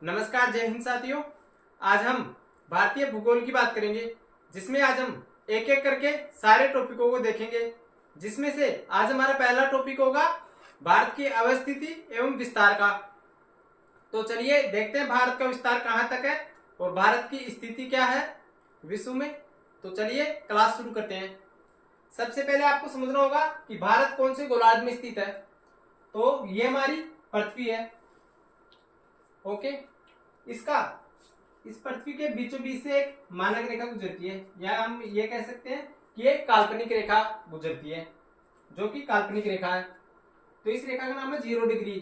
नमस्कार, जय हिंद साथियों। आज हम भारतीय भूगोल की बात करेंगे, जिसमें आज हम एक एक करके सारे टॉपिकों को देखेंगे। जिसमें से आज हमारा पहला टॉपिक होगा भारत की अवस्थिति एवं विस्तार का। तो चलिए देखते हैं भारत का विस्तार कहाँ तक है और भारत की स्थिति क्या है विश्व में। तो चलिए क्लास शुरू करते हैं। सबसे पहले आपको समझना होगा कि भारत कौन से गोलार्ध में स्थित है। तो ये हमारी पृथ्वी है। ओके, इसका इस पृथ्वी के बीचों बीच से एक मानक रेखा गुजरती है, या हम ये कह सकते हैं कि एक काल्पनिक रेखा गुजरती है, जो कि काल्पनिक रेखा है। तो इस रेखा का नाम है 0 डिग्री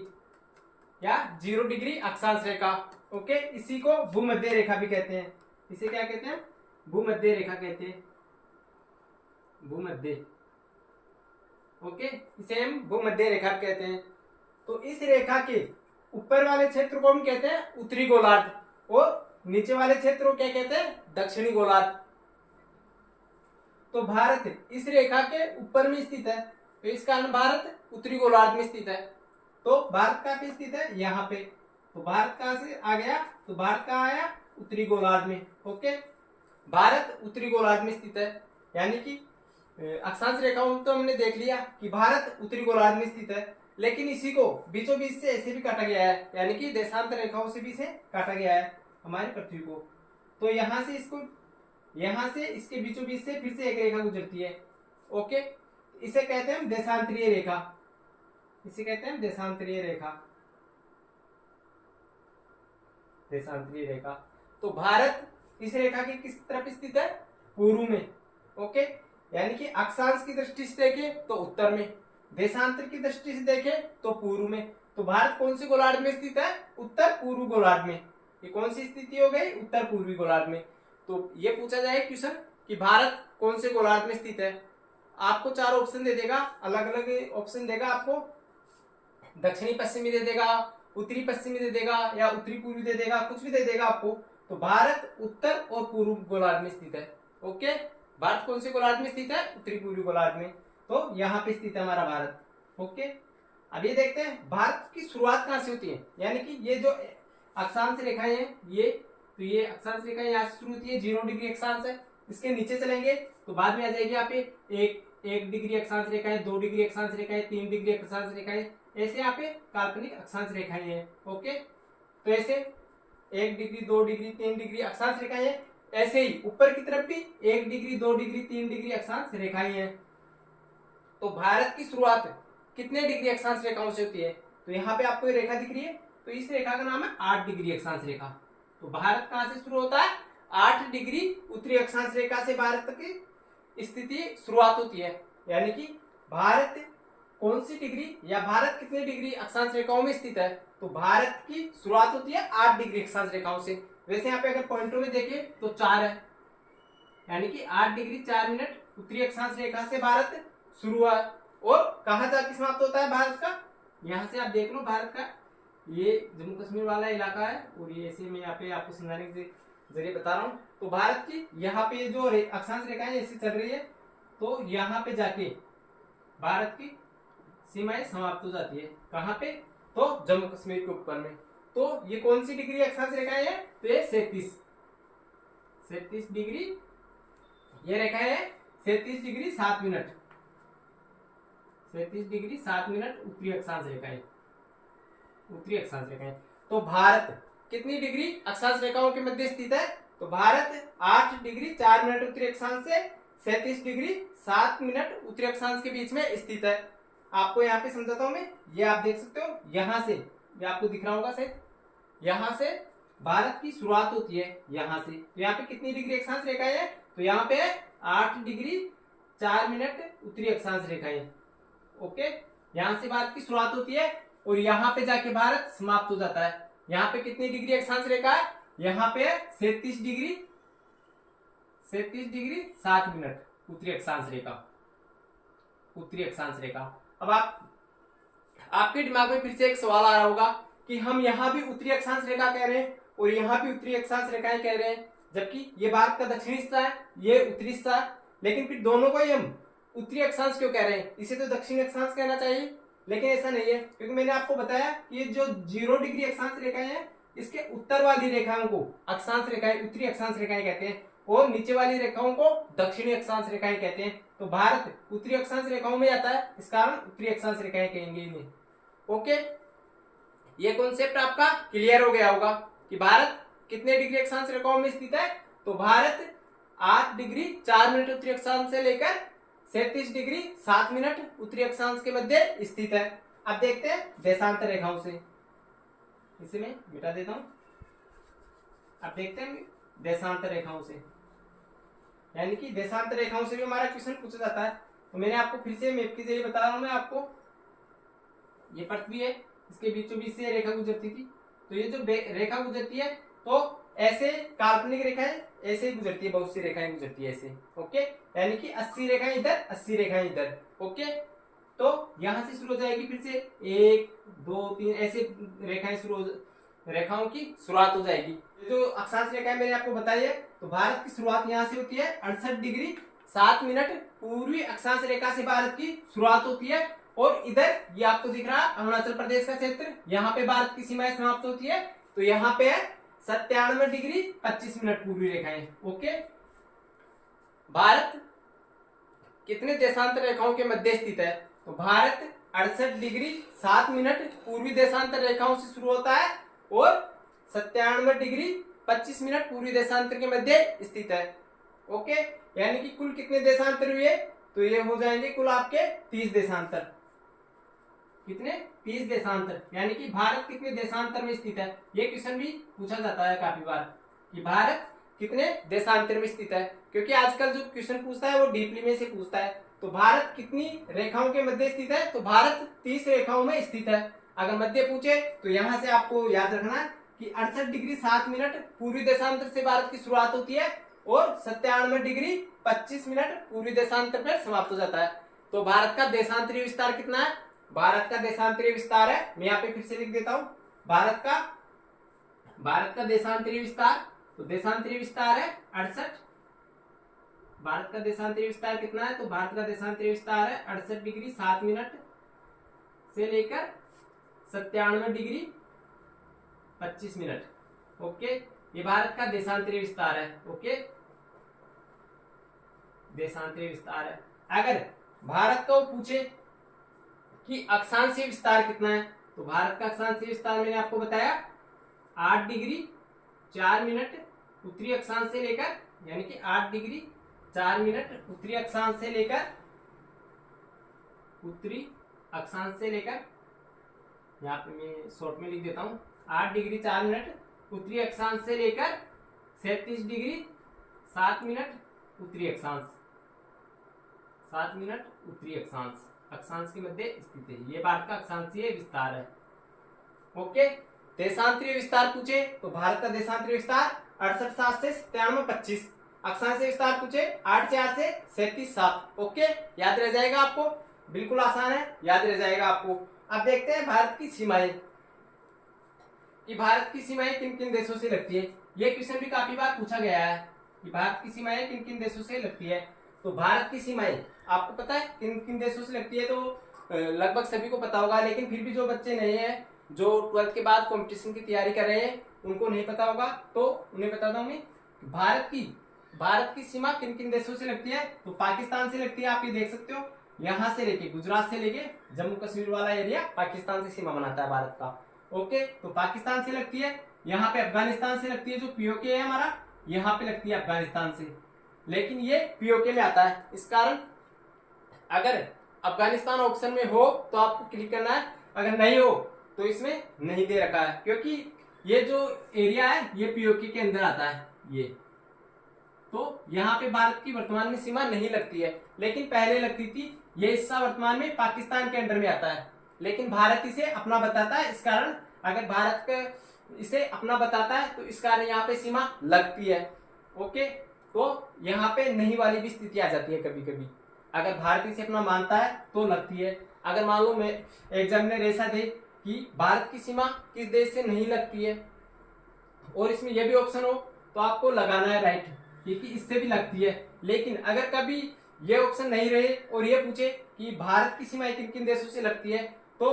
या 0 डिग्री अक्षांश रेखा। ओके, इसी को भूमध्य रेखा भी कहते हैं। इसे क्या कहते हैं? भूमध्य रेखा कहते हैं। भूमध्य, ओके, इसे हम भूमध्य रेखा कहते हैं। तो इस रेखा के ऊपर वाले क्षेत्र को हम कहते हैं उत्तरी गोलार्ध और नीचे वाले क्षेत्र को क्या कहते हैं? दक्षिणी गोलार्ध। तो भारत इस रेखा के ऊपर में स्थित है, तो इस कारण भारत उत्तरी गोलार्ध में स्थित है। तो भारत कहाँ पे स्थित है? यहाँ पे। तो भारत कहाँ से आ गया? तो भारत कहाँ आया? उत्तरी गोलार्ध में। ओके, भारत उत्तरी गोलार्ध में स्थित है, यानी कि अक्षांश रेखाओं तो हमने देख लिया कि भारत उत्तरी गोलार्ध में स्थित है, लेकिन इसी को बीचों बीच से ऐसे भी काटा गया है, यानी कि देशांतर रेखाओं से भी इसे काटा गया है हमारी पृथ्वी को। तो यहां से इसके बीचों बीच से फिर से एक रेखा गुजरती है। ओके, इसे कहते हैं देशांतरीय रेखा। इसे कहते हैं देशांतरीय रेखा। देशांतरीय रेखा। तो भारत इस रेखा के किस तरफ स्थित है? पूर्व में। ओके, यानी कि अक्षांश की दृष्टि से देखें तो उत्तर में, देशांतर की दृष्टि से देखें तो पूर्व में। तो भारत कौन से गोलार्ध में स्थित है? उत्तर पूर्व गोलार्ध में। ये कौन सी स्थिति हो गई? उत्तर पूर्वी गोलार्ध में। तो ये पूछा जाए क्वेश्चन कि भारत कौन से गोलार्ध में स्थित है, आपको 4 ऑप्शन दे देगा, अलग अलग ऑप्शन देगा आपको। दक्षिणी पश्चिमी दे देगा, उत्तरी पश्चिमी दे देगा, या उत्तरी पूर्वी दे देगा, कुछ भी दे देगा आपको। तो भारत उत्तर और पूर्व गोलार्ध में स्थित है। ओके, भारत कौन से गोलार्ध में स्थित है? उत्तरी पूर्वी गोलार्ध में। तो यहाँ पे स्थित है हमारा भारत। ओके, अब ये देखते हैं भारत की शुरुआत कहाँ से होती है, यानी कि ये जो अक्षांश रेखाएं हैं, तो ये अक्षांश रेखाएं यहाँ से शुरू होती है, 0 डिग्री अक्षांश है। इसके नीचे चलेंगे तो बाद में आ जाएगी यहाँ पे एक डिग्री अक्षांश रेखाएं, 2 डिग्री अक्षांश रेखाएं, 3 डिग्री अक्षांश रेखाएं, ऐसे यहाँ पे काल्पनिक अक्षांश रेखाएं हैं। ओके, तो ऐसे 1 डिग्री, 2 डिग्री, 3 डिग्री अक्षांश रेखाएं हैं। ऐसे ही ऊपर की तरफ भी 1 डिग्री, 2 डिग्री, 3 डिग्री अक्षांश रेखाएं हैं। तो भारत की शुरुआत कितने डिग्री अक्षांश रेखाओं से होती है? तो यहाँ पे आपको ये रेखा दिख रही है, तो इस रेखा का नाम है 8 डिग्री अक्षांश रेखा। तो भारत कहां से शुरू होता है? 8 डिग्री उत्तरी अक्षांश रेखा से भारत की स्थिति शुरुआत होती है, यानी कि भारत कौन सी डिग्री या भारत कितने डिग्री अक्षांश रेखाओं में स्थित है? तो भारत की शुरुआत होती है 8 डिग्री अक्षांश रेखाओं से। वैसे यहाँ पे अगर पॉइंटों में देखें तो 4 है, यानी कि 8 डिग्री 4 मिनट उत्तरी अक्षांश रेखा से भारत शुरू हुआ। और कहां जाके समाप्त होता है भारत का? यहां से आप देख लो, भारत का ये जम्मू कश्मीर वाला इलाका है, और ये ऐसे मैं यहाँ पे आपको समझाने के जरिए बता रहा हूँ। तो भारत की यहाँ पे जो अक्षांश रेखाएं ऐसी चल रही है, तो यहाँ पे जाके भारत की सीमाएं समाप्त हो जाती है। कहाँ पे? तो जम्मू कश्मीर के ऊपर में। तो ये कौन सी डिग्री अक्षांश रेखाएं है? तो ये 37 डिग्री ये रेखा है, 37 डिग्री 7 मिनट, 37 डिग्री 7 मिनट उत्तरी अक्षांश रेखाएं, उत्तरी अक्षांश रेखाएं। तो भारत कितनी डिग्री अक्षांश रेखाओं के मध्य स्थित है? तो भारत 8 डिग्री 4 मिनट उत्तरी अक्षांश से 37 डिग्री 7 मिनट उत्तरी अक्षांश के बीच में स्थित है। आपको यहाँ पे समझाता हूं मैं, ये आप देख सकते हो, यहां से ये आपको दिख रहा होगा शायद, यहां से भारत की शुरुआत होती है, यहां से। तो यहाँ पे कितनी डिग्री अक्षांश रेखाएं है? तो यहाँ पे 8 डिग्री 4 मिनट उत्तरी अक्षांश रेखाएं। ओके, यहां से भारत की शुरुआत होती है और यहाँ पे जाके भारत समाप्त हो जाता है। यहाँ पे कितनी डिग्री अक्षांश रेखा है? यहाँ पे 37 डिग्री 7 मिनट उत्तरी अक्षांश रेखा, उत्तरी अक्षांश रेखा। अब आपके दिमाग में फिर से एक सवाल आ रहा होगा कि हम यहाँ भी उत्तरी अक्षांश रेखा कह रहे हैं और यहाँ भी उत्तरी अक्षांश रेखाएं कह रहे हैं, जबकि ये भारत का दक्षिणी हिस्सा है, ये उत्तरी हिस्सा है, लेकिन फिर दोनों को ही हम उत्तरी अक्षांश क्यों कह रहे हैं? इसे तो दक्षिणी अक्षांश कहना चाहिए, लेकिन ऐसा नहीं है, क्योंकि मैंने आपको बताया कि ये जो 0 डिग्री अक्षांश रेखाएं हैं इसके उत्तर वाली रेखाओं को अक्षांश रेखाएं, उत्तरी अक्षांश रेखाएं कहते हैं और नीचे वाली रेखाओं को दक्षिणी अक्षांश रेखाएं कहते हैं। तो भारत उत्तरी अक्षांश रेखाओं में आता है, इस कारण उत्तरी अक्षांश रेखाएं कहेंगे इन्हें। ओके, ये कॉन्सेप्ट आपका क्लियर हो गया होगा कि भारत कितने डिग्री अक्षांश रेखाओं में स्थित है। तो भारत 8 डिग्री 4 मिनट उत्तरी अक्षांश से लेकर 37 डिग्री 7 मिनट उत्तरी अक्षांश के मध्य स्थित है। अब देखते हैं देशांतर रेखाओं से, इसे मैं मिटा देता हूं। अब देखते हैं देशांतर रेखाओं से, यानी कि देशांतर रेखाओं से भी हमारा क्वेश्चन पूछा जाता है। तो मैंने आपको फिर से मैप के जरिए बता रहा हूं मैं आपको, ये पृथ्वी है, इसके बीचों बीच से रेखा गुजरती थी। तो ये जो रेखा गुजरती है तो ऐसे काल्पनिक रेखाएं ऐसे ही गुजरती है, बहुत सी रेखाएं गुजरती है ऐसे। ओके, यानी कि 80 रेखाएं इधर 80 रेखाएं इधर। ओके, तो यहां से शुरू हो जाएगी, फिर से 1 2 3 ऐसे रेखाएं रेखाओं की शुरुआत हो जाएगी। जो अक्षांश रेखाएं मैंने आपको बताई है, तो भारत की शुरुआत यहां से होती है 68 डिग्री 7 मिनट पूर्वी अक्षांश रेखा से भारत की शुरुआत होती है। और इधर ये आपको दिख रहा है अरुणाचल प्रदेश का क्षेत्र, यहाँ पे भारत की सीमाएं समाप्त होती है। तो यहाँ पे है 97 डिग्री 25 मिनट पूर्वी रेखाएं। ओके, भारत कितने देशांतर रेखाओं के मध्य स्थित है। तो भारत 68 डिग्री 7 मिनट पूर्वी देशांतर रेखाओं से शुरू होता है और 97 डिग्री 25 मिनट पूर्वी देशांतर के मध्य स्थित है। ओके, यानी कि कुल कितने देशांतर हुए, तो ये हो जाएंगे कुल आपके 30 देशांतर। कितने? 30 देशांतर, यानी कि भारत कितने देशांतर में स्थित है। ये क्वेश्चन भी पूछा जाता है काफी बार कि भारत कितने देशांतर में स्थित है, क्योंकि आजकल जो क्वेश्चन पूछता है वो डीपली में से पूछता है। तो भारत कितनी रेखाओं के मध्य स्थित है, तो भारत 30 रेखाओं में स्थित है। अगर मध्य पूछे तो यहां से आपको याद रखना है कि 68 डिग्री 7 मिनट पूर्वी देशांतर से भारत की शुरुआत होती है और 97 डिग्री 25 मिनट पूर्वी देशांतर पर समाप्त हो जाता है। तो भारत का देशांतरीय विस्तार कितना है, भारत का देशांतरीय विस्तार है, मैं यहाँ पे फिर से लिख देता हूं, भारत का देशांतरीय विस्तार, तो देशांतरीय विस्तार है 68। भारत का देशांतरीय विस्तार कितना है, तो भारत का देशांतरीय विस्तार है 68 डिग्री 7 मिनट से लेकर 97 डिग्री 25 मिनट। ओके, ये भारत का देशांतरीय विस्तार है। ओके, देशांतरीय विस्तार है। अगर भारत को पूछे कि अक्षांशीय विस्तार कितना है, तो भारत का अक्षांशीय विस्तार मैंने आपको बताया 8 डिग्री 4 मिनट उत्तरी अक्षांश से लेकर, यानी कि 8 डिग्री 4 मिनट उत्तरी अक्षांश से लेकर यहाँ पे मैं शॉर्ट में लिख देता हूं, 8 डिग्री 4 मिनट उत्तरी अक्षांश से लेकर 37 डिग्री 7 मिनट उत्तरी अक्षांश, 7 मिनट उत्तरी अक्षांश के मध्य स्थित है। ये भारत का अक्षांशीय विस्तार है। ओके, देशांतरीय विस्तार पूछे तो भारत का देशांतरीय विस्तार 68 से 97 अक्षांशीय विस्तार पूछे 84 से 37। ओके, याद रह जाएगा आपको, बिल्कुल आसान है, याद रह जाएगा आपको। अब देखते हैं भारत की सीमाएं, कि भारत की सीमाएं किन किन देशों से लगती है। ये क्वेश्चन भी काफी बार पूछा गया है कि भारत की सीमाएं किन किन देशों से लगती है। तो भारत की सीमाएं आपको पता है किन किन देशों से लगती है, तो लगभग सभी को पता होगा, लेकिन फिर भी जो बच्चे नए हैं, जो 12th के बाद कंपटीशन की तैयारी कर रहे हैं, उनको नहीं पता होगा, तो उन्हें बताता हूं मैं। भारत की सीमा किन किन देशों से लगती है, तो पाकिस्तान से लगती है। आप ये देख सकते हो, यहां से लेके गुजरात से लेके जम्मू कश्मीर वाला एरिया पाकिस्तान से सीमा बनाता है भारत का। ओके, तो पाकिस्तान से लगती है। यहाँ पे अफगानिस्तान से लगती है, जो पीओके है हमारा, यहाँ पे लगती है अफगानिस्तान से, लेकिन ये पीओके में आता है। इस कारण अगर अफगानिस्तान ऑप्शन में हो तो आपको क्लिक करना है, अगर नहीं हो तो इसमें नहीं दे रखा है, क्योंकि ये जो एरिया है ये पीओके के अंदर आता है। ये तो यहाँ पे भारत की वर्तमान में सीमा नहीं लगती है, लेकिन पहले लगती थी। ये हिस्सा वर्तमान में पाकिस्तान के अंडर में आता है, लेकिन भारत इसे अपना बताता है। इस कारण अगर भारत का इसे अपना बताता है तो इस कारण यहाँ पे सीमा लगती है। ओके, तो यहाँ पे नहीं वाली भी स्थिति आ जाती है कभी कभी। अगर भारत इसे अपना मानता है तो लगती है। अगर मान लो मैं एग्जाम में ऐसा दे कि भारत की सीमा किस देश से नहीं लगती है और इसमें यह भी ऑप्शन हो, तो आपको लगाना है राइट, क्योंकि इससे भी लगती है। लेकिन अगर कभी ये ऑप्शन नहीं रहे और ये पूछे कि भारत की सीमा किन किन देशों से लगती है, तो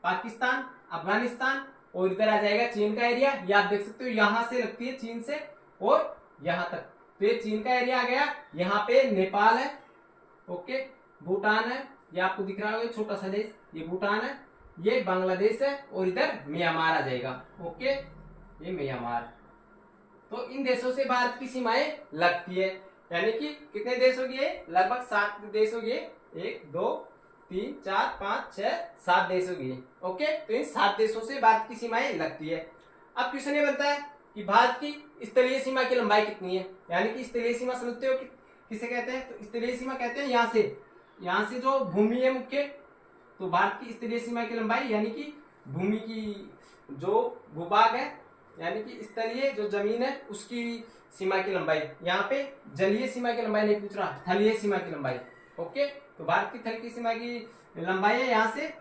पाकिस्तान, अफगानिस्तान और इधर आ जाएगा चीन का एरिया। ये आप देख सकते हो यहां से लगती है चीन से और यहां तक, तो ये चीन का एरिया आ गया। यहाँ पे नेपाल है, ओके, भूटान है, ये आपको दिख रहा होगा छोटा सा देश, ये भूटान है, ये बांग्लादेश है और इधर म्यांमार आ जाएगा, ओके, ये म्यांमार। तो इन देशों से भारत की सीमाएं लगती है, यानी कि कितने देश हो गए, लगभग 7 देश हो गए, 1 2 3 4 5 6 7 देश हो गए, ओके। तो इन 7 देशों से भारत की सीमाएं लगती है। अब क्वेश्चन ये बनता है कि भारत की स्थलीय सीमा की लंबाई कितनी है, यानी कि स्थलीय सीमा समझते हो कि किसे कहते हैं, तो स्थलीय सीमा कहते हैं यहाँ से जो भूमि है मुख्य, तो भारत की स्थलीय सीमा की लंबाई यानी कि भूमि की जो भूभाग है, यानी कि स्थलीय जो जमीन है उसकी सीमा की लंबाई। यहाँ पे जलीय सीमा की लंबाई नहीं पूछ रहा, थलीय सीमा की लंबाई, ओके। तो भारत की थल की सीमा की लंबाई है यहाँ से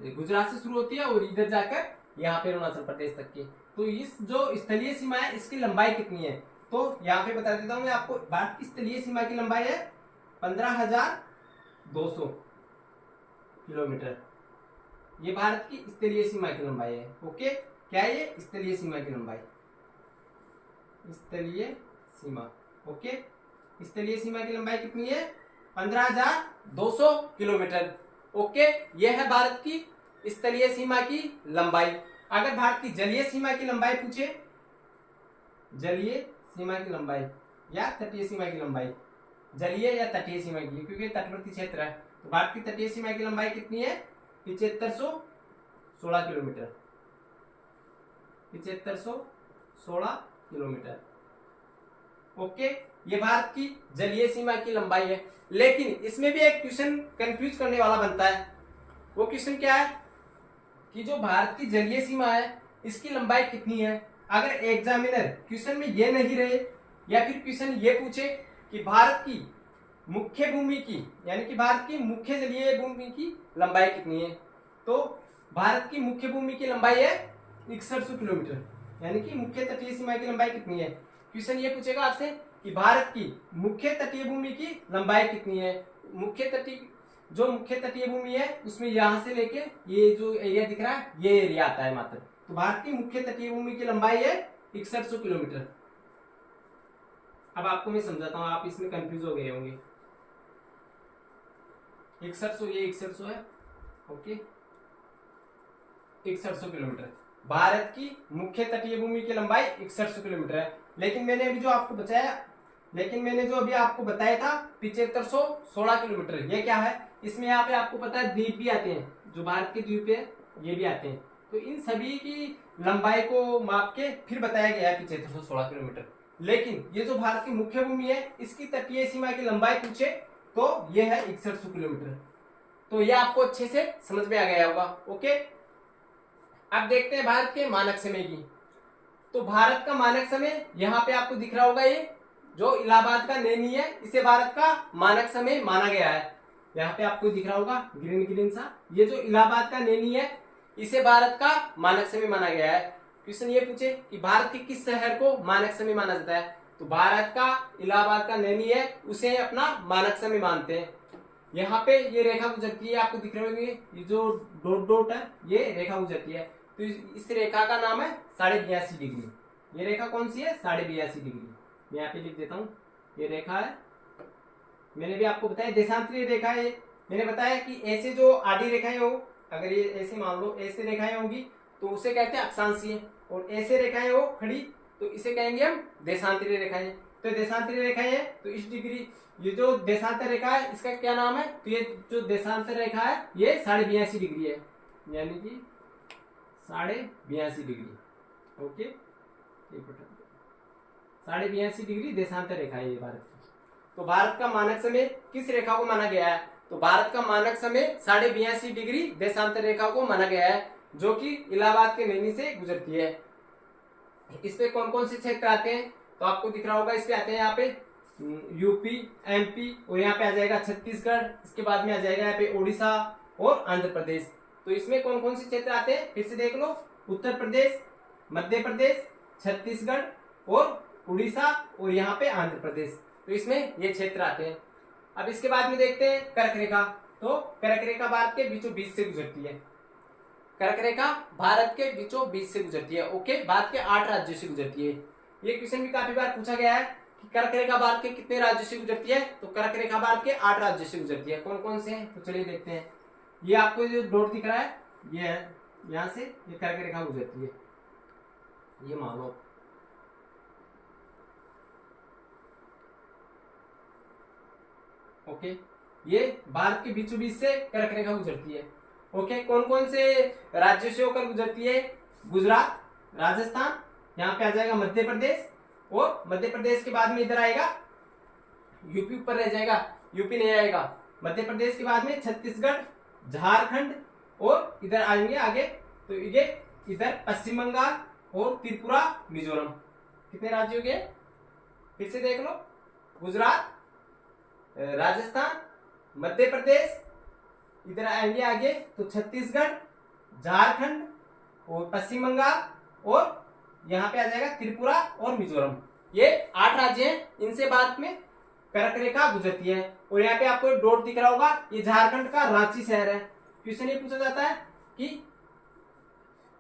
गुजरात से शुरू होती है और इधर जाकर यहाँ पे अरुणाचल प्रदेश तक की। तो इस जो स्थलीय सीमा है इसकी लंबाई कितनी है, तो यहाँ पे बता देता हूँ मैं आपको। भारत की स्थलीय सीमा की लंबाई है 15,200 किलोमीटर, ये भारत की स्थलीय सीमा की लंबाई है, ओके। क्या है ये, स्थलीय सीमा की लंबाई, स्थलीय सीमा, ओके। स्थलीय सीमा की लंबाई कितनी है, 15,200 किलोमीटर, ओके। यह है भारत की स्थलीय सीमा की लंबाई। अगर भारत की जलीय सीमा की लंबाई पूछे, जलीय सीमा की लंबाई या तटीय सीमा की लंबाई, जलीय या तटीय सीमा की, क्योंकि तटवर्ती क्षेत्र है, तो भारत की तटीय सीमा की लंबाई कितनी है, 7516 किलोमीटर, 7516 किलोमीटर, ओके। ये भारत की जलीय सीमा की लंबाई है। लेकिन इसमें भी एक क्वेश्चन कंफ्यूज करने वाला बनता है। वो क्वेश्चन क्या है कि जो भारत की जलीय सीमा है इसकी लंबाई कितनी है। अगर एग्जामिनर क्वेश्चन में ये नहीं रहे या फिर क्वेश्चन ये पूछे कि भारत की मुख्य भूमि की, यानी कि भारत की मुख्य जलीय भूमि की लंबाई कितनी है, तो भारत की मुख्य भूमि की लंबाई है 6100 किलोमीटर, यानी कि मुख्य तटीय सीमा की लंबाई कितनी है। क्वेश्चन ये पूछेगा आपसे कि भारत की मुख्य तटीय भूमि की लंबाई कितनी है। मुख्य तटीय भूमि है उसमें यहां से लेके ये जो एरिया दिख रहा है ये एरिया आता है मात्र। तो भारत की मुख्य तटीय भूमि की लंबाई है 6100 किलोमीटर। अब आपको मैं समझाता हूं, आप इसमें कंफ्यूज हो गए होंगे। 6100 ये 6100 है, ओके, 6100 किलोमीटर भारत की मुख्य तटीय भूमि की लंबाई 6100 किलोमीटर है। लेकिन मैंने अभी जो आपको बताया था 7516 किलोमीटर, ये क्या है, इसमें यहाँ पे आपको पता है द्वीप भी आते हैं, जो भारत के द्वीप है ये भी आते हैं। तो इन सभी की लंबाई को माप के फिर बताया गया है 7516 किलोमीटर। लेकिन ये जो भारत की मुख्य भूमि है इसकी तटीय सीमा की लंबाई पूछे तो ये है 6100 किलोमीटर। तो ये आपको अच्छे से समझ में आ गया होगा, ओके। अब देखते हैं भारत के मानक समय की। तो भारत का मानक समय यहाँ पे आपको दिख रहा होगा, ये जो इलाहाबाद का नैनी है इसे भारत का मानक समय माना गया है। यहाँ पे आपको दिख रहा होगा ग्रीन सा, ये जो इलाहाबाद का नैनी है इसे भारत का मानक समय माना गया है। क्वेश्चन ये पूछे कि भारत के किस शहर को मानक समय माना जाता है, तो भारत का इलाहाबाद का नैनी है उसे अपना मानक समय मानते हैं। यहाँ पे ये रेखा गुजरती है, आपको दिख रहे होंगे ये जो डॉट डॉट है ये रेखा गुजरती है, तो इस रेखा का नाम है 82.5 डिग्री। ये रेखा कौन सी है, 82.5 डिग्री। मैं यहाँ पे लिख देता हूँ, ये रेखा है, मैंने भी आपको बताया देशांतरीय रेखा है। मैंने बताया कि ऐसे जो आडी रेखाएं हो, अगर ये ऐसे मान लो ऐसे रेखाएं होगी तो उसे कहते हैं अक्षांशीय, और ऐसे रेखाएं हो खड़ी तो इसे कहेंगे हम देशांतरीय रेखाएं। तो देशांतरीय रेखाएं है तो इस डिग्री, ये जो देशांतर रेखा है इसका क्या नाम है, तो ये जो देशांतर रेखा है ये 82.5 डिग्री है, यानी कि 82.5 डिग्री, ओके। 82.5 डिग्री देशांतर रेखा है ये भारत की। तो भारत का मानक समय किस रेखा को माना गया है, तो भारत का मानक समय 82.5 डिग्री देशांतर रेखा को माना गया है, जो कि इलाहाबाद के नैनी से गुजरती है। इस पे कौन कौन से क्षेत्र आते हैं, तो आपको दिख रहा होगा इस पे आते हैं यहाँ पे यूपी, एमपी, और यहाँ पे आ जाएगा छत्तीसगढ़, इसके बाद में आ जाएगा यहाँ पे उड़ीसा और आंध्र प्रदेश। तो इसमें कौन कौन से क्षेत्र आते हैं फिर से देख लो, उत्तर प्रदेश, मध्य प्रदेश, छत्तीसगढ़ और उड़ीसा और यहाँ पे आंध्र प्रदेश, तो इसमें ये क्षेत्र आते हैं। अब इसके बाद में देखते हैं कर्क रेखा। तो कर्क रेखा भारत के बीचों बीच से गुजरती है, कर्क रेखा भारत के बीचों बीच से गुजरती है। ओके, भारत के 8 राज्यों से गुजरती है। ये क्वेश्चन भी काफी बार पूछा गया है कि कर्क रेखा भारत के कितने राज्यों से गुजरती है, तो कर्क रेखा भारत के 8 राज्यों से गुजरती है। कौन कौन से हैं, तो चलिए देखते हैं। ये आपको जो डॉट दिख रहा है, ये है, यहां से ये कर्क रेखा गुजरती है, ये मान लो। ओके, ये भारत के बीचों बीच से कर्क रेखा गुजरती है। ओके, कौन कौन से राज्यों से होकर गुजरती है, गुजरात, राजस्थान, यहाँ पे आ जाएगा मध्य प्रदेश, और मध्य प्रदेश के बाद में इधर आएगा यूपी, ऊपर रह जाएगा, यूपी नहीं आएगा। मध्य प्रदेश के बाद में छत्तीसगढ़, झारखंड, और इधर आएंगे आगे, तो ये इधर पश्चिम बंगाल और त्रिपुरा, मिजोरम। कितने राज्य हो गए, फिर से देख लो, गुजरात, राजस्थान, मध्य प्रदेश, इधर आएंगे आगे तो छत्तीसगढ़, झारखंड और पश्चिम बंगाल, और यहाँ पे आ जाएगा त्रिपुरा और मिजोरम। ये 8 राज्य हैं, इनसे भारत में कर्क रेखा गुजरती है। और यहाँ पे आपको एक डॉट दिख रहा होगा, ये झारखंड का रांची शहर है। क्वेश्चन ये पूछा जाता है कि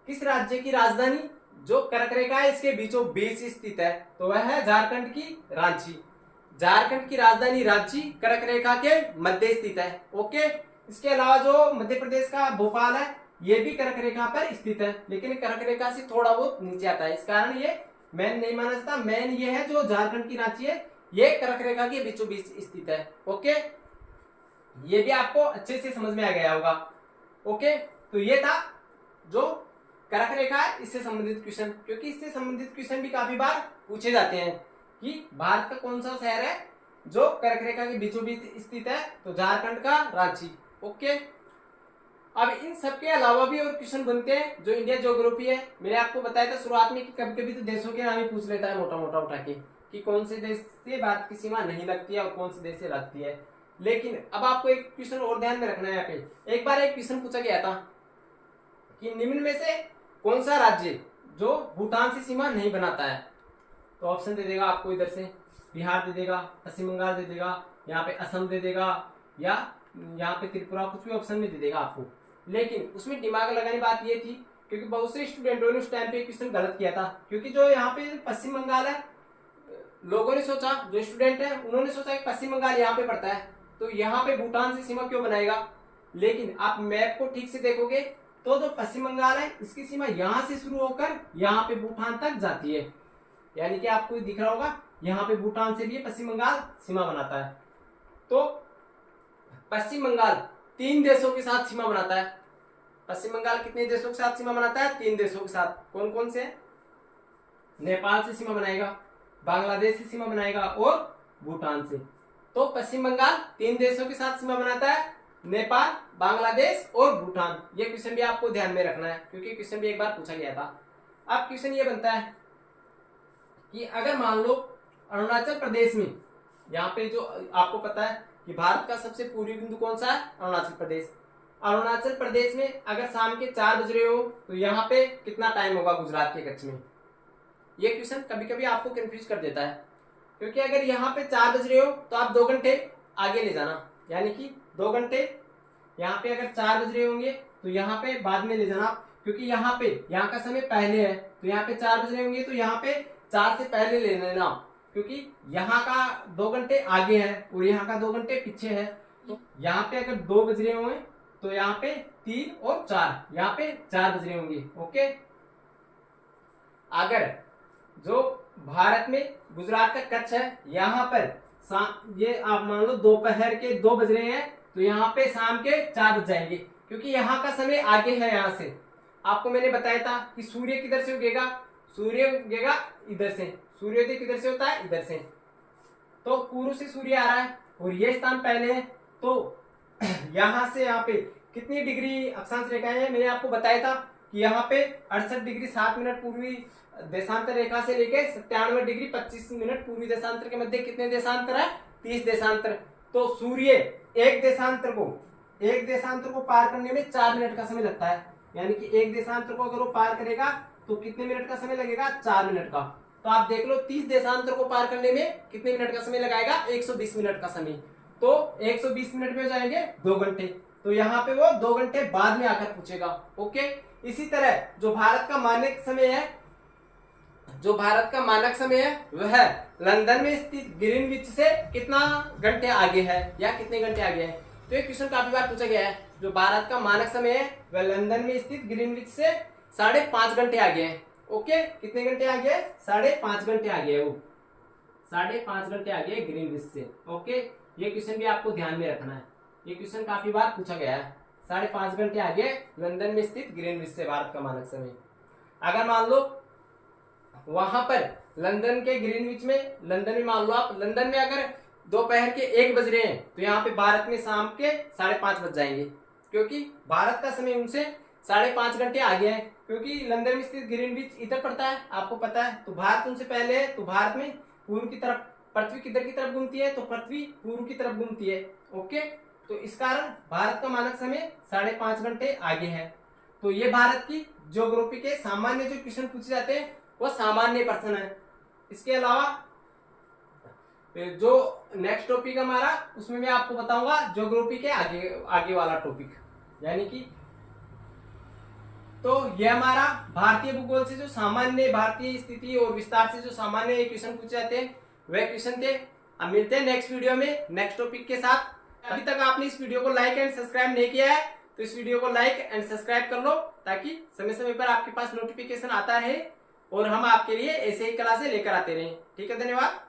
किस राज्य की राजधानी जो कर्क रेखा है इसके बीचों बीच स्थित है, तो वह है झारखंड की रांची। झारखंड की राजधानी रांची कर्क रेखा के मध्य स्थित है। ओके, इसके अलावा जो मध्य प्रदेश का भोपाल है, ये भी कर्क रेखा पर स्थित है, लेकिन कर्क रेखा से थोड़ा बहुत नीचे आता है, इस कारण ये मेन नहीं माना जाता। मेन ये है जो झारखंड की रांची है, ये कर्क रेखा के बीचों बीच स्थित है। ओके, ये भी आपको अच्छे से समझ में आ गया होगा। ओके, तो ये था जो कर्क रेखा है इससे संबंधित क्वेश्चन, क्योंकि इससे संबंधित क्वेश्चन भी काफी बार पूछे जाते हैं कि भारत का कौन सा शहर है जो कर्क रेखा के बीचों बीच स्थित है, तो झारखंड का रांची। ओके, अब इन सब के अलावा भी और क्वेश्चन बनते हैं जो इंडिया ज्योग्राफी है। मैंने आपको बताया था शुरुआत में कि कभी कभी तो देशों के नाम ही पूछ लेता है मोटा मोटा उठा के, कि कौन से देश से भारत की सीमा नहीं लगती है और कौन से देश से लगती है। लेकिन अब आपको एक क्वेश्चन और ध्यान में रखना है। यहाँ पे एक बार एक क्वेश्चन पूछा गया था कि निम्न में से कौन सा राज्य जो भूटान से सीमा नहीं बनाता है, तो ऑप्शन दे देगा आपको, इधर से बिहार दे देगा, पश्चिम बंगाल दे देगा, यहाँ पे असम दे देगा, या यहाँ पे त्रिपुरा, कुछ भी ऑप्शन में दे देगा आपको। लेकिन उसमें दिमाग लगाने बात ये थी, क्योंकि बहुत से स्टूडेंटों ने उस टाइम पे क्वेश्चन गलत किया था, क्योंकि जो यहाँ पे पश्चिम बंगाल है, लोगों ने सोचा, जो स्टूडेंट है उन्होंने सोचा कि पश्चिम बंगाल यहाँ पे पड़ता है, तो यहाँ पे भूटान से सीमा क्यों बनाएगा। लेकिन आप मैप को ठीक से देखोगे तो जो पश्चिम बंगाल है इसकी सीमा यहाँ से शुरू होकर यहाँ पे भूटान तक जाती है, यानी कि आपको दिख रहा होगा यहाँ पे भूटान से भी पश्चिम बंगाल सीमा बनाता है। तो पश्चिम बंगाल 3 देशों के साथ सीमा बनाता है। पश्चिम बंगाल कितने देशों के साथ सीमा बनाता है, 3 देशों के साथ। कौन कौन से, नेपाल से सीमा बनाएगा, बांग्लादेश से सीमा बनाएगा और भूटान से। तो पश्चिम बंगाल 3 देशों के साथ सीमा बनाता है, नेपाल, बांग्लादेश और भूटान। ये क्वेश्चन भी आपको ध्यान में रखना है, क्योंकि क्वेश्चन भी एक बार पूछा गया था। अब क्वेश्चन ये बनता है कि अगर मान लो अरुणाचल प्रदेश में, यहाँ पे जो आपको पता है कि भारत का सबसे पूर्वी बिंदु कौन सा है, अरुणाचल प्रदेश। अरुणाचल प्रदेश में अगर शाम के 4 बज रहे हो तो यहाँ पे कितना टाइम होगा गुजरात के कच्छ में। ये क्वेश्चन कभी कभी आपको कंफ्यूज कर देता है, क्योंकि अगर यहाँ पे 4 बज रहे हो तो आप 2 घंटे आगे ले जाना, यानी कि 2 घंटे, यहाँ पे अगर 4 बज रहे होंगे तो यहाँ पे बाद में ले जाना, क्योंकि यहाँ पे यहाँ का समय पहले है, तो यहाँ पे 4 बज रहे होंगे तो यहाँ पे 4 से पहले ले लेना, क्योंकि यहाँ का 2 घंटे आगे है और यहाँ का 2 घंटे पीछे है। तो यहाँ पे अगर 2 बज रहे होंगे तो यहाँ पे 3 और 4, यहाँ पे 4 बज रहे होंगे। ओके, अगर जो भारत में गुजरात का कच्छ है, यहाँ पर ये आप मान लो दोपहर के 2 बज रहे हैं तो यहाँ पे शाम के 4 बज जाएंगे, क्योंकि यहाँ का समय आगे है। यहाँ से आपको मैंने बताया था कि सूर्य किधर से उगेगा, सूर्य उगेगा इधर से, सूर्योदय किधर से होता है, इधर से। तो पूर्व से सूर्य आ रहा है और ये स्थान पहले है, तो यहाँ से यहाँ पे कितनी डिग्री अक्षांश रेखाएं हैं, मैंने आपको बताया था कि यहाँ पे 68 डिग्री 7 मिनट पूर्वी देशांतर रेखा से लेके 97 डिग्री 25 मिनट पूर्वी देशांतर के मध्य कितने देशांतर है, 30 देशांतर। तो सूर्य एक देशांतर को पार करने में 4 मिनट का समय लगता है, यानी कि एक देशांतर को अगर वो पार करेगा तो कितने मिनट का समय लगेगा, 4 मिनट का। तो आप देख लो 30 देशांतर को पार करने में कितने मिनट का समय लगाएगा, 120 मिनट का समय। तो 120 मिनट में हो जाएंगे 2 घंटे। तो यहाँ पे वो 2 घंटे बाद में आकर पूछेगा। ओके, इसी तरह जो भारत का मानक समय है, वह लंदन में स्थित ग्रीनविच से कितना घंटे आगे है या कितने घंटे आगे है। तो ये क्वेश्चन काफी बार पूछा गया है। जो भारत का मानक समय है वह लंदन में स्थित ग्रीनविच से 5.5 घंटे आगे है। ओके, कितने घंटे आगे है? 5.5 घंटे आगे है वो, 5.5 घंटे आगे है ग्रीनविच से। ओके, ये क्वेश्चन भी आपको ध्यान में रखना है, ये क्वेश्चन काफी बार पूछा गया है। 5.5 घंटे आगे लंदन में स्थित ग्रीनविच से भारत का मानक समय। अगर मान लो वहां पर लंदन के ग्रीनविच में, लंदन में मान लो आप लंदन में अगर दोपहर के 1 बज रहे हैं तो यहाँ पे भारत में शाम के 5:30 बज जाएंगे, क्योंकि भारत का समय उनसे 5.5 घंटे आगे है। क्योंकि लंदन में स्थित ग्रीनविच इधर पड़ता है, आपको पता है, तो भारत उनसे पहले है। तो भारत में पूर्व की तरफ, पृथ्वी किधर की तरफ घूमती है? तो पृथ्वी पूर्व की तरफ घूमती है। ओके, तो इस कारण भारत का मानक समय 5.5 घंटे आगे है। तो ये भारत की ज्योग्राफी के सामान्य जो क्वेश्चन पूछे जाते हैं वो सामान्य प्रश्न है। इसके अलावा जो नेक्स्ट टॉपिक हमारा, उसमें मैं आपको बताऊंगा ज्योग्राफी के आगे वाला टॉपिक, यानी कि तो ये हमारा भारतीय भूगोल से जो सामान्य भारतीय स्थिति और विस्तार से जो सामान्य क्वेश्चन पूछे जाते हैं वह क्वेश्चन थे। अब मिलते हैं नेक्स्ट वीडियो में नेक्स्ट टॉपिक के साथ। अभी तक आपने इस वीडियो को लाइक एंड सब्सक्राइब नहीं किया है तो इस वीडियो को लाइक एंड सब्सक्राइब कर लो, ताकि समय समय पर आपके पास नोटिफिकेशन आता रहे और हम आपके लिए ऐसे ही क्लासें लेकर आते रहें। ठीक है, धन्यवाद।